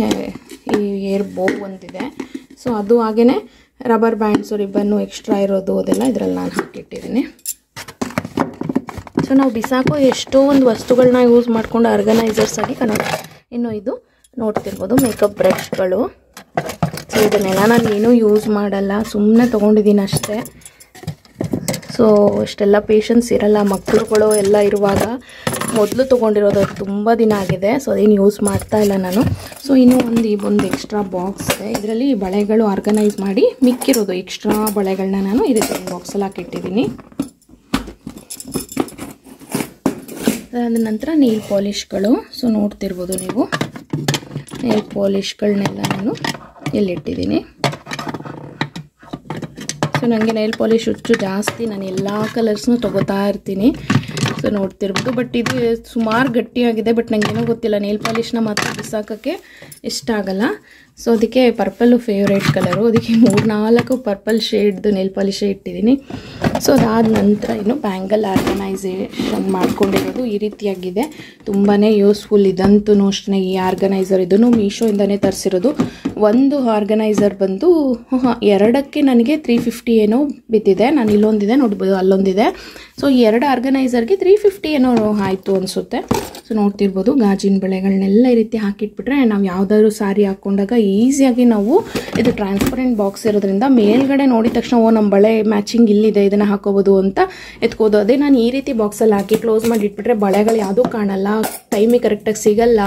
ಈ ಏರ್ ಬೋ ಒಂದಿದೆ. ಸೊ ಅದು ಹಾಗೆಯೇ ರಬ್ಬರ್ ಬ್ಯಾಂಡ್ಸು ರಿಬ್ಬನ್ನು ಎಕ್ಸ್ಟ್ರಾ ಇರೋದು ಅದೆಲ್ಲ ಇದರಲ್ಲಿ ನಾನು ಹಾಕಿಟ್ಟಿದ್ದೀನಿ. ಸೊ ನಾವು ಬಿಸಾಕೋ ಎಷ್ಟೋ ಒಂದು ವಸ್ತುಗಳನ್ನ ಯೂಸ್ ಮಾಡಿಕೊಂಡು ಆರ್ಗನೈಸರ್ಸ್ ಆಗಿ ಕಾಣೋದು. ಇನ್ನು ಇದು ನೋಡ್ತಿರ್ಬೋದು ಮೇಕಪ್ ಬ್ರಷ್ಗಳು. ಸೊ ಇದನ್ನೆಲ್ಲ ನಾನು ಏನೂ ಯೂಸ್ ಮಾಡಲ್ಲ, ಸುಮ್ಮನೆ ತೊಗೊಂಡಿದ್ದೀನಿ ಅಷ್ಟೇ. ಸೊ ಇಷ್ಟೆಲ್ಲ ಪೇಷನ್ಸ್ ಇರಲ್ಲ, ಮಕ್ಕಳುಗಳು ಎಲ್ಲ ಇರುವಾಗ ಮೊದಲು ತೊಗೊಂಡಿರೋದು, ಅದು ತುಂಬ ದಿನ ಆಗಿದೆ. ಸೊ ಅದೇನು ಯೂಸ್ ಮಾಡ್ತಾ ಇಲ್ಲ ನಾನು. ಸೊ ಇನ್ನೂ ಒಂದು ಎಕ್ಸ್ಟ್ರಾ ಬಾಕ್ಸ್ ಇದೆ. ಇದರಲ್ಲಿ ಬಳೆಗಳು ಆರ್ಗನೈಸ್ ಮಾಡಿ ಮಿಕ್ಕಿರೋದು ಎಕ್ಸ್ಟ್ರಾ ಬಳೆಗಳನ್ನ ನಾನು ಈ ರೀತಿ ಒಂದು ಬಾಕ್ಸಲ್ಲಿ ಹಾಕಿಟ್ಟಿದ್ದೀನಿ. ಅದಾದ ನಂತರ ನೇಲ್ ಪಾಲಿಷ್ಗಳು. ಸೊ ನೋಡ್ತಿರ್ಬೋದು ನೀವು ನೇಲ್ ಪಾಲಿಷ್ಗಳನ್ನೆಲ್ಲ ನಾನು ಎಲ್ಲಿಟ್ಟಿದ್ದೀನಿ. ಸೊ ನನಗೆ ನೈಲ್ ಪಾಲಿಶ್ ಹುಚ್ಚು ಜಾಸ್ತಿ, ನಾನು ಎಲ್ಲ ಕಲರ್ಸ್ನೂ ತೊಗೋತಾ ಇರ್ತೀನಿ. ಸೊ ನೋಡ್ತಿರ್ಬೋದು. ಬಟ್ ಇದು ಸುಮಾರು ಗಟ್ಟಿಯಾಗಿದೆ, ಬಟ್ ನನಗೇನೋ ಗೊತ್ತಿಲ್ಲ, ನೇಲ್ ಪಾಲಿಷ್ನ ಮಾತ್ರ ಬಿಸಾಕೋಕ್ಕೆ ಇಷ್ಟ ಆಗಲ್ಲ. ಸೊ ಅದಕ್ಕೆ ಪರ್ಪಲ್ಲು ಫೇವ್ರೇಟ್ ಕಲರು, ಅದಕ್ಕೆ 3-4 ಪರ್ಪಲ್ ಶೇಡ್ದು ನೇಲ್ ಪಾಲಿಶೇ ಇಟ್ಟಿದ್ದೀನಿ. ಸೊ ಅದಾದ ನಂತರ ಇನ್ನು ಬ್ಯಾಂಗಲ್ ಆರ್ಗನೈಸೇಷನ್ ಮಾಡ್ಕೊಂಡಿರೋದು ಈ ರೀತಿಯಾಗಿದೆ, ತುಂಬಾ ಯೂಸ್ಫುಲ್. ಇದಂತೂ ಅಷ್ಟೇ ಈ ಆರ್ಗನೈಸರ್, ಇದನ್ನು ಮೀಶೋಯಿಂದನೇ ತರಿಸಿರೋದು. ಒಂದು ಆರ್ಗನೈಸರ್ ಬಂದು 2ಕ್ಕೆ ನನಗೆ 350 ಏನೋ ಬಿದ್ದಿದೆ. ನಾನು ಇಲ್ಲೊಂದಿದೆ ನೋಡ್ಬೋದು, ಅಲ್ಲೊಂದಿದೆ. ಸೊ 2 ಆರ್ಗನೈಸರ್ಗೆ 350 ಏನೋ ಆಯಿತು ಅನಿಸುತ್ತೆ. ಸೊ ನೋಡ್ತಿರ್ಬೋದು ಗಾಜಿನ ಬಳೆಗಳನ್ನೆಲ್ಲ ಈ ರೀತಿ ಹಾಕಿಟ್ಬಿಟ್ರೆ ನಾವು ಯಾವುದಾದ್ರೂ ಸಾರಿ ಹಾಕ್ಕೊಂಡಾಗ ಈಸಿಯಾಗಿ ನಾವು, ಇದು ಟ್ರಾನ್ಸ್ಪರೆಂಟ್ ಬಾಕ್ಸ್ ಇರೋದ್ರಿಂದ ಮೇಲ್ಗಡೆ ನೋಡಿದ ತಕ್ಷಣ ಓ ನಮ್ಮ ಬಳೆ ಮ್ಯಾಚಿಂಗ್ ಇಲ್ಲಿದೆ ಇದನ್ನು ಹಾಕೋಬೋದು ಅಂತ ಎತ್ಕೋದು. ಅದೇ ನಾನು ಈ ರೀತಿ ಬಾಕ್ಸಲ್ಲಿ ಹಾಕಿ ಕ್ಲೋಸ್ ಮಾಡಿ ಇಟ್ಬಿಟ್ರೆ ಬಳೆಗಳು ಯಾವುದೂ ಕಾಣಲ್ಲ, ಟೈಮಿಗೆ ಕರೆಕ್ಟಾಗಿ ಸಿಗಲ್ಲ.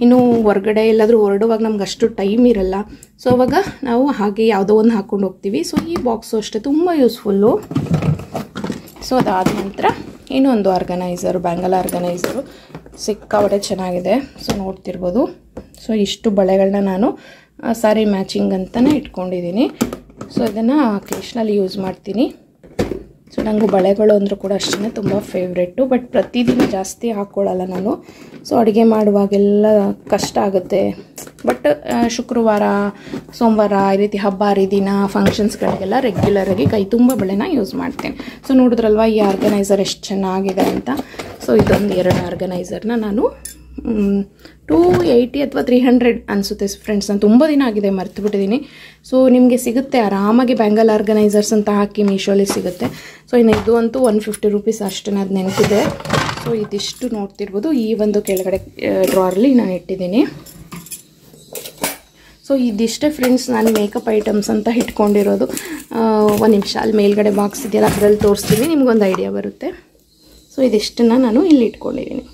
ಇನ್ನು ಹೊರಗಡೆ ಎಲ್ಲಾದರೂ ಹೊರಡುವಾಗ ನಮ್ಗೆ ಅಷ್ಟು ಟೈಮ್ ಇರಲ್ಲ. ಸೊ ಅವಾಗ ನಾವು ಹಾಗೆ ಯಾವುದೋ ಒಂದು ಹಾಕ್ಕೊಂಡು ಹೋಗ್ತೀವಿ. ಸೊ ಈ ಬಾಕ್ಸು ಅಷ್ಟೇ ತುಂಬ ಯೂಸ್ಫುಲ್ಲು. ಸೊ ಅದಾದ ನಂತರ ಇನ್ನೊಂದು ಆರ್ಗನೈಸರು, ಬ್ಯಾಂಗಲ್ ಆರ್ಗನೈಸರು ಸಿಕ್ಕಾಪಟ್ಟೆ ಚೆನ್ನಾಗಿದೆ. ಸೊ ನೋಡ್ತಿರ್ಬೋದು ಸೊ ಇಷ್ಟು ಬಳೆಗಳನ್ನ ನಾನು ಸಾರಿ ಮ್ಯಾಚಿಂಗ್ ಅಂತಲೇ ಇಟ್ಕೊಂಡಿದ್ದೀನಿ. ಸೊ ಇದನ್ನು ಅಕೇಶ್ನಲ್ಲಿ ಯೂಸ್ ಮಾಡ್ತೀನಿ. ಸೊ ನನಗೂ ಬಳೆಗಳು ಅಂದರೂ ಕೂಡ ಅಷ್ಟೇ ತುಂಬ ಫೇವ್ರೆಟ್ಟು. ಬಟ್ ಪ್ರತಿದಿನ ಜಾಸ್ತಿ ಹಾಕ್ಕೊಳ್ಳಲ್ಲ ನಾನು. ಸೊ ಅಡುಗೆ ಮಾಡುವಾಗೆಲ್ಲ ಕಷ್ಟ ಆಗುತ್ತೆ. ಬಟ್ ಶುಕ್ರವಾರ, ಸೋಮವಾರ ಈ ರೀತಿ ಹಬ್ಬ ಹರಿದಿನ ಫಂಕ್ಷನ್ಸ್ಗಳಿಗೆಲ್ಲ ರೆಗ್ಯುಲರಾಗಿ ಕೈ ತುಂಬ ಬಳೆನ ಯೂಸ್ ಮಾಡ್ತೀನಿ. ಸೊ ನೋಡಿದ್ರಲ್ವ ಈ ಆರ್ಗನೈಸರ್ ಎಷ್ಟು ಚೆನ್ನಾಗಿದೆ ಅಂತ. ಸೊ ಇದೊಂದು 2 ಆರ್ಗನೈಸರ್ನ ನಾನು 280 ಅಥವಾ 300 ಅನಿಸುತ್ತೆ ಫ್ರೆಂಡ್ಸ್. ನಾನು ತುಂಬ ದಿನ ಆಗಿದೆ, ಮರ್ತು ಬಿಟ್ಟಿದ್ದೀನಿ. ಸೊ ನಿಮಗೆ ಸಿಗುತ್ತೆ ಆರಾಮಾಗಿ ಬ್ಯಾಂಗಲ್ ಆರ್ಗನೈಸರ್ಸ್ ಅಂತ ಹಾಕಿ ಮೀಶೋಲಿ ಸಿಗುತ್ತೆ. ಸೊ ಇನ್ನು ಇದು ಅಂತೂ 150 ರೂಪೀಸ್ ಅಷ್ಟೇ, ಅದು ನೆನಪಿದೆ. ಸೊ ಇದಿಷ್ಟು ನೋಡ್ತಿರ್ಬೋದು, ಈ ಒಂದು ಕೆಳಗಡೆ ಡ್ರಾರಲ್ಲಿ ನಾನು ಇಟ್ಟಿದ್ದೀನಿ. ಸೊ ಇದಿಷ್ಟೇ ಫ್ರೆಂಡ್ಸ್ ನಾನು ಮೇಕಪ್ ಐಟಮ್ಸ್ ಅಂತ ಇಟ್ಕೊಂಡಿರೋದು. ಒಂದು ನಿಮಿಷ, ಅಲ್ಲಿ ಮೇಲ್ಗಡೆ ಬಾಕ್ಸ್ ಇದೆಯಲ್ಲ ಅದರಲ್ಲಿ ತೋರಿಸ್ತೀನಿ, ನಿಮ್ಗೊಂದು ಐಡಿಯಾ ಬರುತ್ತೆ. ಸೊ ಇದಿಷ್ಟನ್ನು ನಾನು ಇಲ್ಲಿ ಇಟ್ಕೊಂಡಿದ್ದೀನಿ.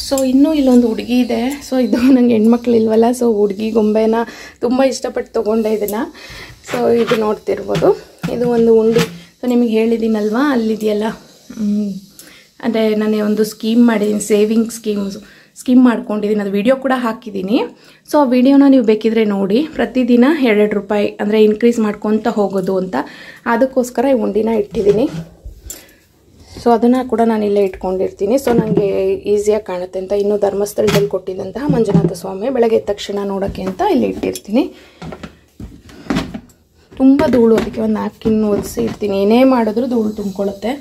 ಸೊ ಇನ್ನೂ ಇಲ್ಲೊಂದು ಹುಡುಗಿ ಇದೆ. ಸೊ ಇದು ನನಗೆ ಹೆಣ್ಮಕ್ಳು ಇಲ್ವಲ್ಲ, ಸೊ ಹುಡುಗಿ ಗೊಂಬೆನ ತುಂಬ ಇಷ್ಟಪಟ್ಟು ತೊಗೊಂಡೆ ಇದನ್ನು. ಸೊ ಇದು ನೋಡ್ತಿರ್ಬೋದು, ಇದು ಒಂದು ಉಂಡಿ. ಸೊ ನಿಮಗೆ ಹೇಳಿದ್ದೀನಲ್ವಾ, ಅಲ್ಲಿದೆಯಲ್ಲ, ಅಂದರೆ ನಾನು ಒಂದು ಸ್ಕೀಮ್ ಮಾಡಿದ್ದೀನಿ, ಸೇವಿಂಗ್ ಸ್ಕೀಮ್ ಮಾಡ್ಕೊಂಡಿದ್ದೀನಿ. ಅದು ವಿಡಿಯೋ ಕೂಡ ಹಾಕಿದ್ದೀನಿ. ಸೊ ಆ ವಿಡಿಯೋನ ನೀವು ಬೇಕಿದ್ರೆ ನೋಡಿ. ಪ್ರತಿದಿನ 2 ರೂಪಾಯಿ ಅಂದರೆ ಇನ್ಕ್ರೀಸ್ ಮಾಡ್ಕೊತ ಹೋಗೋದು ಅಂತ, ಅದಕ್ಕೋಸ್ಕರ ಈ ಉಂಡಿನ ಇಟ್ಟಿದ್ದೀನಿ. ಸೊ ಅದನ್ನು ಕೂಡ ನಾನು ಇಲ್ಲೇ ಇಟ್ಕೊಂಡಿರ್ತೀನಿ. ಸೊ ನನಗೆ ಈಸಿಯಾಗಿ ಕಾಣುತ್ತೆ ಅಂತ. ಇನ್ನು ಧರ್ಮಸ್ಥಳದಲ್ಲಿ ಕೊಟ್ಟಿದ್ದಂತಹ ಮಂಜುನಾಥ ಸ್ವಾಮಿ ಬೆಳಗ್ಗೆ ಎದ್ದ ತಕ್ಷಣ ನೋಡೋಕ್ಕೆ ಅಂತ ಇಲ್ಲಿ ಇಟ್ಟಿರ್ತೀನಿ. ತುಂಬ ಧೂಳು, ಅದಕ್ಕೆ ಒಂದು ನ್ಯಾಪ್ಕಿನ್ ಒದಿಸಿ ಇರ್ತೀನಿ. ಏನೇ ಮಾಡಿದ್ರೂ ಧೂಳು ತುಂಬಿಕೊಳ್ಳುತ್ತೆ.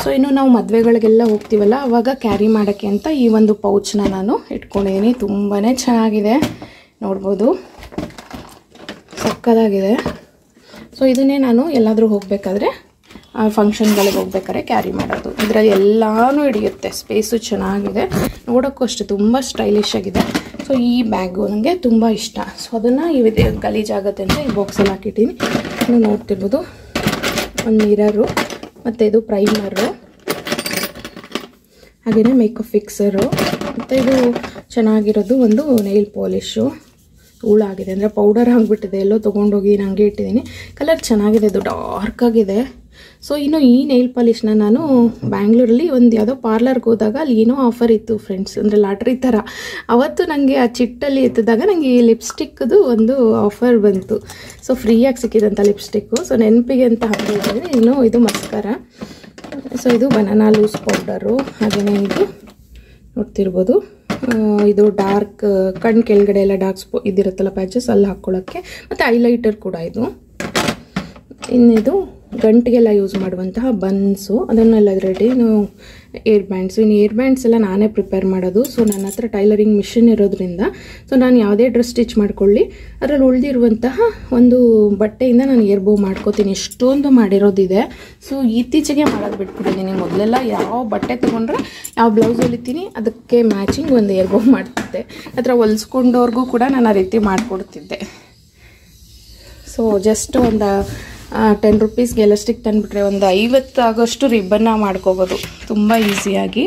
ಸೊ ಇನ್ನು ನಾವು ಮದುವೆಗಳಿಗೆಲ್ಲ ಹೋಗ್ತೀವಲ್ಲ, ಆವಾಗ ಕ್ಯಾರಿ ಮಾಡೋಕ್ಕೆ ಅಂತ ಈ ಒಂದು ಪೌಚ್ನ ನಾನು ಇಟ್ಕೊಂಡಿದ್ದೀನಿ. ತುಂಬಾ ಚೆನ್ನಾಗಿದೆ, ನೋಡ್ಬೋದು, ಸಕ್ಕದಾಗಿದೆ. ಸೊ ಇದನ್ನೇ ನಾನು ಎಲ್ಲಾದರೂ ಹೋಗಬೇಕಾದ್ರೆ, ಫಂಕ್ಷನ್ಗಳಿಗೆ ಹೋಗ್ಬೇಕಾದ್ರೆ ಕ್ಯಾರಿ ಮಾಡೋದು. ಇದರಲ್ಲಿ ಎಲ್ಲನೂ ಹಿಡಿಯುತ್ತೆ, ಸ್ಪೇಸು ಚೆನ್ನಾಗಿದೆ, ನೋಡೋಕ್ಕೂ ಅಷ್ಟೇ ತುಂಬ ಸ್ಟೈಲಿಶ್ ಆಗಿದೆ. ಸೊ ಈ ಬ್ಯಾಗು ನನಗೆ ತುಂಬ ಇಷ್ಟ. ಸೊ ಅದನ್ನು ಗಲೀಜಾಗುತ್ತೆ ಅಂತ ಈ ಬಾಕ್ಸಲ್ಲಿ ಹಾಕಿಟ್ಟಿನಿ. ನೀವು ನೋಡ್ತಿರ್ಬೋದು, ಒಂದು ಮಿರರು, ಮತ್ತು ಇದು ಪ್ರೈಮರು, ಹಾಗೆಯೇ ಮೇಕಪ್ ಫಿಕ್ಸರು, ಮತ್ತು ಇದು ಚೆನ್ನಾಗಿರೋದು ಒಂದು ನೈಲ್ ಪಾಲಿಶು. ಧೂಳಾಗಿದೆ ಅಂದರೆ ಪೌಡರ್ ಆಗಿಬಿಟ್ಟಿದೆ, ಎಲ್ಲೋ ತೊಗೊಂಡೋಗಿ ನನಗೆ ಇಟ್ಟಿದ್ದೀನಿ. ಕಲರ್ ಚೆನ್ನಾಗಿದೆ, ಇದು ಡಾರ್ಕ್ ಆಗಿದೆ. ಸೊ ಇನ್ನು ಈ ನೈಲ್ ಪಾಲಿಷ್ನ ನಾನು ಬ್ಯಾಂಗ್ಳೂರಲ್ಲಿ ಒಂದು ಯಾವುದೋ ಪಾರ್ಲರ್ಗೆ ಹೋದಾಗ ಅಲ್ಲಿ ಏನೋ ಆಫರ್ ಇತ್ತು ಫ್ರೆಂಡ್ಸ್, ಅಂದರೆ ಲಾಟ್ರಿ ಥರ. ಅವತ್ತು ನನಗೆ ಆ ಚಿಟ್ಟಲ್ಲಿ ಎತ್ತಿದಾಗ ನನಗೆ ಈ ಲಿಪ್ಸ್ಟಿಕ್ದು ಒಂದು ಆಫರ್ ಬಂತು. ಸೊ ಫ್ರೀಯಾಗಿ ಸಿಕ್ಕಿದಂಥ ಲಿಪ್ಸ್ಟಿಕ್ಕು. ಸೊ ನೆನಪಿಗೆ ಅಂತ ಹಾಕಿದ್ದೀನಿ. ಇನ್ನು ಇದು ಮಸ್ಕರ. ಸೊ ಇದು ಬನಾನಾ ಲೂಸ್ ಪೌಡರು, ಹಾಗೆಯೇ ಇದು ನೋಡ್ತಿರ್ಬೋದು, ಇದು ಡಾರ್ಕ್ ಕಣ್ಣು ಕೆಳಗಡೆ ಎಲ್ಲ ಡಾರ್ಕ್ ಇದಿರುತ್ತಲ್ಲ ಪ್ಯಾಚಸ್, ಅಲ್ಲಿ ಹಾಕ್ಕೊಳ್ಳೋಕ್ಕೆ. ಮತ್ತು ಹೈಲೈಟರ್ ಕೂಡ ಇದು. ಇನ್ನಿದು ಗಂಟಿಗೆಲ್ಲ ಯೂಸ್ ಮಾಡುವಂತಹ ಬನ್ಸು, ಅದನ್ನೆಲ್ಲ ರೆಡಿ. ಏರ್ ಬ್ಯಾಂಡ್ಸು, ಇನ್ನು ಏರ್ ಬ್ಯಾಂಡ್ಸ್ ಎಲ್ಲ ನಾನೇ ಪ್ರಿಪೇರ್ ಮಾಡೋದು. ಸೊ ನನ್ನ ಹತ್ರ ಟೈಲರಿಂಗ್ ಮಿಷಿನ್ ಇರೋದ್ರಿಂದ ಸೊ ನಾನು ಯಾವುದೇ ಡ್ರೆಸ್ ಸ್ಟಿಚ್ ಮಾಡ್ಕೊಳ್ಳಿ, ಅದರಲ್ಲಿ ಉಳಿದಿರುವಂತಹ ಒಂದು ಬಟ್ಟೆಯಿಂದ ನಾನು ಏರ್ ಬೋ ಮಾಡ್ಕೋತೀನಿ. ಎಷ್ಟೊಂದು ಮಾಡಿರೋದಿದೆ. ಸೊ ಇತ್ತೀಚೆಗೆ ಮಾಡೋದು ಬಿಟ್ಬಿಟ್ಟಿದ್ದೀನಿ. ಮೊದಲೆಲ್ಲ ಯಾವ ಬಟ್ಟೆ ತೊಗೊಂಡ್ರೆ ಯಾವ ಬ್ಲೌಸ್ ಹೊಲಿತೀನಿ ಅದಕ್ಕೆ ಮ್ಯಾಚಿಂಗ್ ಒಂದು ಏರ್ ಬೋ ಮಾಡ್ತಿದ್ದೆ. ಅದರ ಹೊಲಿಸ್ಕೊಂಡವ್ರಿಗೂ ಕೂಡ ನಾನು ಆ ರೀತಿ ಮಾಡಿಕೊಡ್ತಿದ್ದೆ. ಸೊ ಜಸ್ಟ್ ಒಂದು 10 ರೂಪೀಸ್ಗೆ ಎಲಾಸ್ಟಿಕ್ ತಂದುಬಿಟ್ರೆ ಒಂದು 50 ಆಗೋಷ್ಟು ರಿಬ್ಬನ್ನ ಮಾಡ್ಕೋಬೋದು ತುಂಬ ಈಸಿಯಾಗಿ.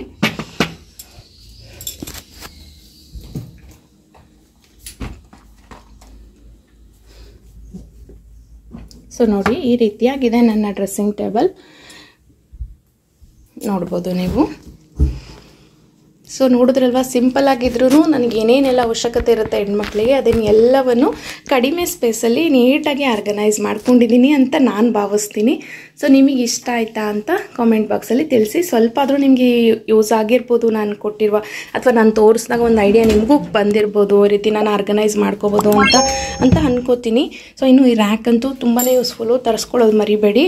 ಸೊ ನೋಡಿ, ಈ ರೀತಿಯಾಗಿದೆ ನನ್ನ ಡ್ರೆಸ್ಸಿಂಗ್ ಟೇಬಲ್, ನೋಡ್ಬೋದು ನೀವು. ಸೊ ನೋಡಿದ್ರಲ್ವ, ಸಿಂಪಲ್ ಆಗಿದ್ರೂ ನನಗೆ ಏನೇನೆಲ್ಲ ಅವಶ್ಯಕತೆ ಇರುತ್ತೆ ಹೆಣ್ಮಕ್ಳಿಗೆ, ಅದನ್ನು ಎಲ್ಲವನ್ನು ಕಡಿಮೆ ಸ್ಪೇಸಲ್ಲಿ ನೀಟಾಗಿ ಆರ್ಗನೈಸ್ ಮಾಡ್ಕೊಂಡಿದ್ದೀನಿ ಅಂತ ನಾನು ಭಾವಿಸ್ತೀನಿ. ಸೊ ನಿಮಗೆ ಇಷ್ಟ ಆಯಿತಾ ಅಂತ ಕಾಮೆಂಟ್ ಬಾಕ್ಸಲ್ಲಿ ತಿಳಿಸಿ. ಸ್ವಲ್ಪ ಆದರೂ ನಿಮಗೆ ಯೂಸ್ ಆಗಿರ್ಬೋದು ನಾನು ಕೊಟ್ಟಿರುವ, ಅಥವಾ ನಾನು ತೋರಿಸಿದಾಗ ಒಂದು ಐಡಿಯಾ ನಿಮಗೂ ಬಂದಿರ್ಬೋದು, ಈ ರೀತಿ ನಾನು ಆರ್ಗನೈಸ್ ಮಾಡ್ಕೋಬೋದು ಅಂತ ಅನ್ಕೋತೀನಿ. ಸೊ ಇನ್ನು ಈ ರ್ಯಾಕ್ ಅಂತೂ ತುಂಬಾ ಯೂಸ್ಫುಲ್ಲು, ತರಿಸ್ಕೊಳ್ಳೋದು ಮರಿಬೇಡಿ.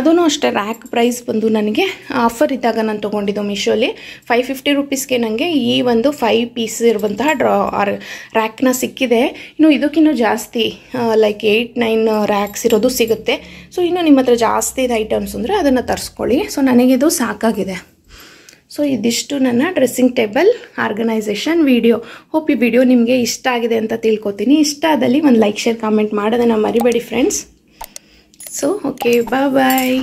ಅದೂ ಅಷ್ಟೇ, ರ್ಯಾಕ್ ಪ್ರೈಸ್ ಬಂದು ನನಗೆ ಆಫರ್ ಇದ್ದಾಗ ನಾನು ತೊಗೊಂಡಿದ್ದು ಮೀಶೋಲಿ 550 ರೂಪೀಸ್ಗೆ ನನಗೆ ಈ ಒಂದು 5 ಪೀಸ್ ಇರುವಂತಹ ರ್ಯಾಕ್ನ ಸಿಕ್ಕಿದೆ. ಇನ್ನು ಇದಕ್ಕಿನ್ನೂ ಜಾಸ್ತಿ ಲೈಕ್ 8-9 ರ್ಯಾಕ್ಸ್ ಇರೋದು ಸಿಗುತ್ತೆ. ಸೊ ಇನ್ನು ನಿಮ್ಮ ಹತ್ರ ಜಾಸ್ತಿ ಐಟಮ್ಸ್ ಅಂದರೆ ಅದನ್ನು ತರಿಸ್ಕೊಳ್ಳಿ. ಸೊ ನನಗಿದು ಸಾಕಾಗಿದೆ. ಸೊ ಇದಿಷ್ಟು ನನ್ನ dressing table organisation video. Hope ಈ ವಿಡಿಯೋ ನಿಮಗೆ ಇಷ್ಟ ಆಗಿದೆ ಅಂತ ತಿಳ್ಕೊತೀನಿ. ಇಷ್ಟ ಆದಲ್ಲಿ ಒಂದು ಲೈಕ್, ಶೇರ್, ಕಾಮೆಂಟ್ ಮಾಡೋದನ್ನು ಮರಿಬೇಡಿ ಫ್ರೆಂಡ್ಸ್. ಸೊ ಓಕೆ, ಬಾಯ್.